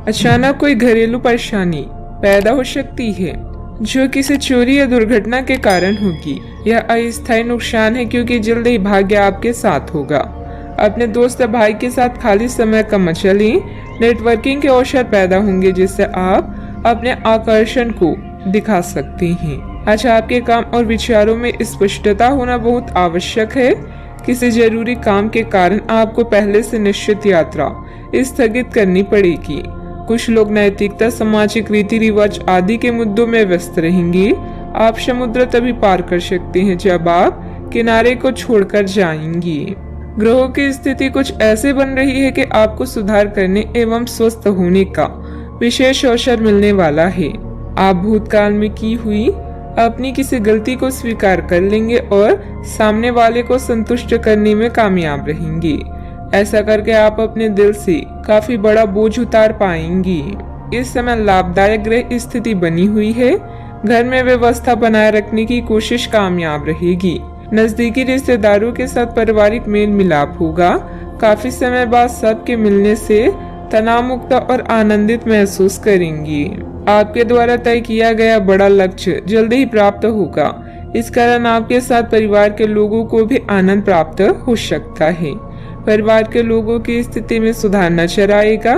अचानक कोई घरेलू परेशानी पैदा हो सकती है जो किसी चोरी या दुर्घटना के कारण होगी। यह अस्थायी नुकसान है क्योंकि जल्द ही भाग्य आपके साथ होगा। अपने दोस्त या भाई के साथ खाली समय का मजा लें। नेटवर्किंग के अवसर पैदा होंगे जिससे आप अपने आकर्षण को दिखा सकते हैं। अच्छा, आपके काम और विचारों में स्पष्टता होना बहुत आवश्यक है। किसी जरूरी काम के कारण आपको पहले से निश्चित यात्रा स्थगित करनी पड़ेगी। कुछ लोग नैतिकता, सामाजिक रीति रिवाज आदि के मुद्दों में व्यस्त रहेंगे। आप समुद्र तभी पार कर सकते हैं जब आप किनारे को छोड़कर जाएंगे। ग्रहों की स्थिति कुछ ऐसे बन रही है कि आपको सुधार करने एवं स्वस्थ होने का विशेष अवसर मिलने वाला है। आप भूतकाल में की हुई अपनी किसी गलती को स्वीकार कर लेंगे और सामने वाले को संतुष्ट करने में कामयाब रहेंगे। ऐसा करके आप अपने दिल से काफी बड़ा बोझ उतार पाएंगे। इस समय लाभदायक ग्रह स्थिति बनी हुई है। घर में व्यवस्था बनाए रखने की कोशिश कामयाब रहेगी। नजदीकी रिश्तेदारों के साथ पारिवारिक मेल मिलाप होगा। काफी समय बाद सबके मिलने से तनाव मुक्त और आनंदित महसूस करेंगी। आपके द्वारा तय किया गया बड़ा लक्ष्य जल्दी ही प्राप्त होगा। इस कारण आपके साथ परिवार के लोगों को भी आनंद प्राप्त हो सकता है। परिवार के लोगों की स्थिति में सुधार नजर आएगा।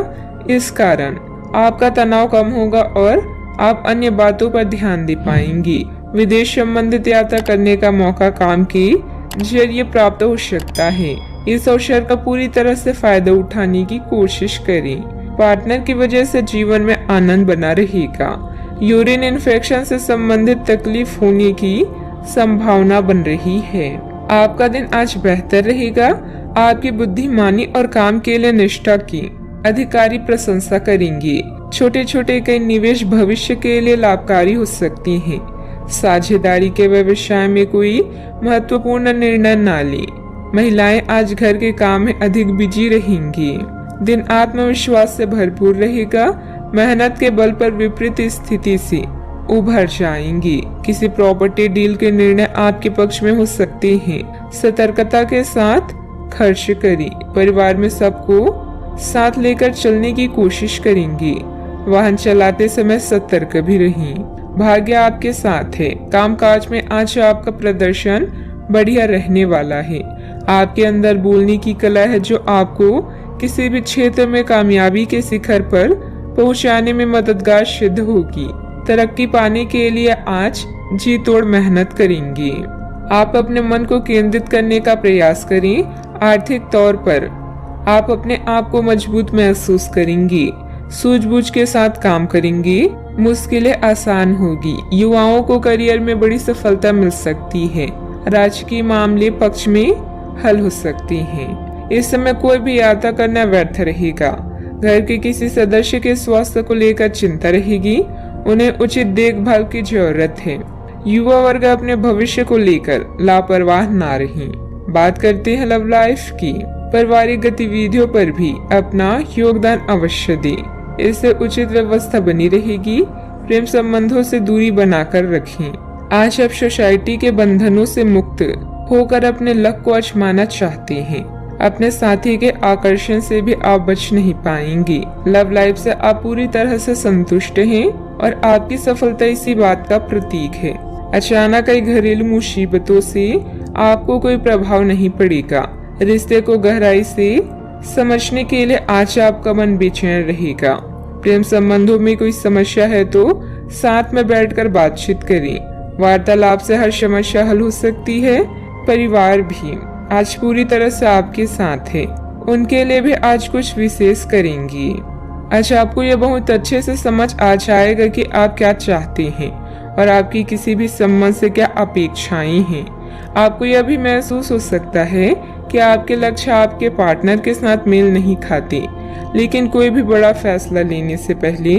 इस कारण आपका तनाव कम होगा और आप अन्य बातों पर ध्यान दे पाएंगी। विदेश संबंधित यात्रा करने का मौका काम के जरिए प्राप्त हो सकता है। इस अवसर का पूरी तरह से फायदा उठाने की कोशिश करें। पार्टनर की वजह से जीवन में आनंद बना रहेगा। यूरिन इन्फेक्शन से संबंधित तकलीफ होने की संभावना बन रही है। आपका दिन आज बेहतर रहेगा। आपकी बुद्धिमानी और काम के लिए निष्ठा की अधिकारी प्रशंसा करेंगे। छोटे छोटे कई निवेश भविष्य के लिए लाभकारी हो सकती हैं। साझेदारी के व्यवसाय में कोई महत्वपूर्ण निर्णय न लें। महिलाएं आज घर के काम में अधिक बिजी रहेंगी। दिन आत्मविश्वास से भरपूर रहेगा। मेहनत के बल पर विपरीत स्थिति से उभर जाएंगी। किसी प्रॉपर्टी डील के निर्णय आपके पक्ष में हो सकते हैं। सतर्कता के साथ खर्च करें। परिवार में सबको साथ लेकर चलने की कोशिश करेंगे। वाहन चलाते समय सतर्क भी रहें। भाग्य आपके साथ है। कामकाज में आज आपका प्रदर्शन बढ़िया रहने वाला है। आपके अंदर बोलने की कला है जो आपको किसी भी क्षेत्र में कामयाबी के शिखर पर पहुंचाने में मददगार सिद्ध होगी। तरक्की पाने के लिए आज जी तोड़ मेहनत करेंगे। आप अपने मन को केंद्रित करने का प्रयास करें। आर्थिक तौर पर आप अपने आप को मजबूत महसूस करेंगे। सूझबूझ के साथ काम करेंगे। मुश्किलें आसान होगी। युवाओं को करियर में बड़ी सफलता मिल सकती है। राजकीय मामले पक्ष में हल हो सकते हैं। इस समय कोई भी यात्रा करना व्यर्थ रहेगा। घर के किसी सदस्य के स्वास्थ्य को लेकर चिंता रहेगी। उन्हें उचित देखभाल की जरूरत है। युवा वर्ग अपने भविष्य को लेकर लापरवाह ना रहें। बात करते हैं लव लाइफ की। पारिवारिक गतिविधियों पर भी अपना योगदान अवश्य दें। इससे उचित व्यवस्था बनी रहेगी। प्रेम संबंधों से दूरी बनाकर रखें। आज आप सोसाइटी के बंधनों से मुक्त होकर अपने लक्ष्य को आजमाना चाहते हैं। अपने साथी के आकर्षण से भी आप बच नहीं पाएंगे। लव लाइफ से आप पूरी तरह से संतुष्ट हैं और आपकी सफलता इसी बात का प्रतीक है। अचानक कई घरेलू मुसीबतों से आपको कोई प्रभाव नहीं पड़ेगा। रिश्ते को गहराई से समझने के लिए आज आपका मन बेचैन रहेगा। प्रेम संबंधों में कोई समस्या है तो साथ में बैठकर बातचीत करें। वार्तालाप से हर समस्या हल हो सकती है। परिवार भी आज पूरी तरह से आपके साथ है। उनके लिए भी आज कुछ विशेष करेंगी। आज आपको यह बहुत अच्छे से समझ आ जाएगा कि आप क्या चाहते हैं और आपकी किसी भी संबंध से क्या अपेक्षाएं हैं। आपको यह भी महसूस हो सकता है कि आपके लक्ष्य आपके पार्टनर के साथ मेल नहीं खाते। लेकिन कोई भी बड़ा फैसला लेने से पहले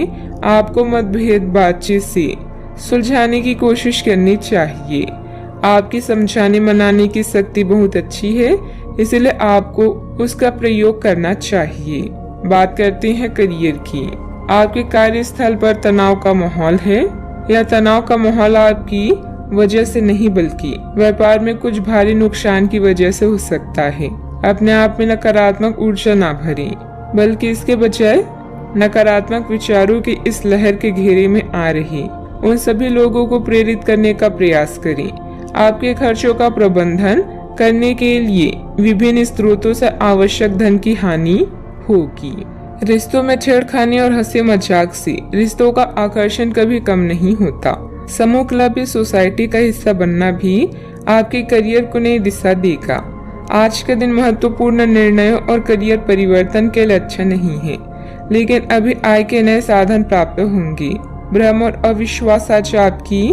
आपको मतभेद बातचीत से सुलझाने की कोशिश करनी चाहिए। आपकी समझाने मनाने की शक्ति बहुत अच्छी है, इसलिए आपको उसका प्रयोग करना चाहिए। बात करते हैं करियर की। आपके कार्यस्थल पर तनाव का माहौल है। यह तनाव का माहौल आपकी वजह से नहीं बल्कि व्यापार में कुछ भारी नुकसान की वजह से हो सकता है। अपने आप में नकारात्मक ऊर्जा ना भरें, बल्कि इसके बजाय नकारात्मक विचारों की इस लहर के घेरे में आ रही उन सभी लोगों को प्रेरित करने का प्रयास करें। आपके खर्चों का प्रबंधन करने के लिए विभिन्न स्रोतों से आवश्यक धन की हानि होगी। रिश्तों में छेड़खानी और हंसी मजाक से रिश्तों का आकर्षण कभी कम नहीं होता। समूह क्लब या सोसाइटी का हिस्सा बनना भी आपके करियर को नई दिशा देगा। आज का दिन महत्वपूर्ण निर्णयों और करियर परिवर्तन के लिए अच्छा नहीं है, लेकिन अभी आय के नए साधन प्राप्त होंगे। भ्रम और अविश्वास आज आपकी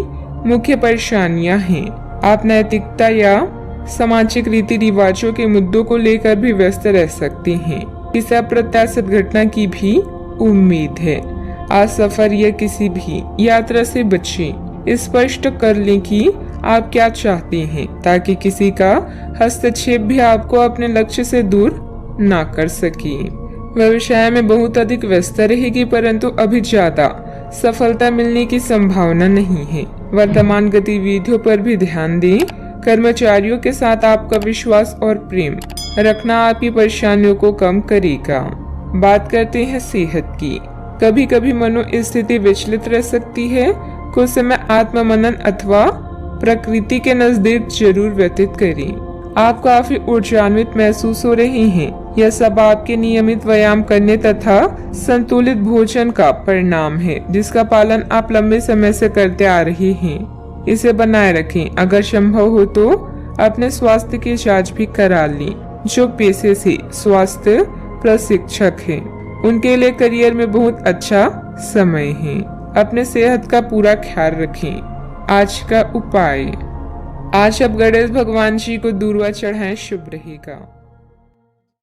मुख्य परेशानियां हैं। आप नैतिकता या सामाजिक रीति रिवाजों के मुद्दों को लेकर भी व्यस्त रह सकते हैं। किसी अप्रत्याशित घटना की भी उम्मीद है। आज सफर या किसी भी यात्रा से बचें। स्पष्ट कर लें कि आप क्या चाहते हैं, ताकि किसी का हस्तक्षेप भी आपको अपने लक्ष्य से दूर ना कर सके। व्यवसाय में बहुत अधिक व्यस्त रहेगी, परंतु अभी ज्यादा सफलता मिलने की संभावना नहीं है। वर्तमान गतिविधियों पर भी ध्यान दें। कर्मचारियों के साथ आपका विश्वास और प्रेम रखना आपकी परेशानियों को कम करेगा। बात करते हैं सेहत की। कभी कभी मनोस्थिति विचलित रह सकती है। कुछ समय आत्म मनन अथवा प्रकृति के नजदीक जरूर व्यतीत करें। आप काफी ऊर्जान्वित महसूस हो रहे हैं। यह सब आपके नियमित व्यायाम करने तथा संतुलित भोजन का परिणाम है, जिसका पालन आप लंबे समय से करते आ रहे हैं। इसे बनाए रखें। अगर संभव हो तो अपने स्वास्थ्य की जांच भी करा लें। जो पेशे से स्वास्थ्य प्रशिक्षक हैं, उनके लिए करियर में बहुत अच्छा समय है। अपने सेहत का पूरा ख्याल रखें। आज का उपाय, आज आप गणेश भगवान जी को दूर्वा चढ़ाएं, शुभ रहेगा।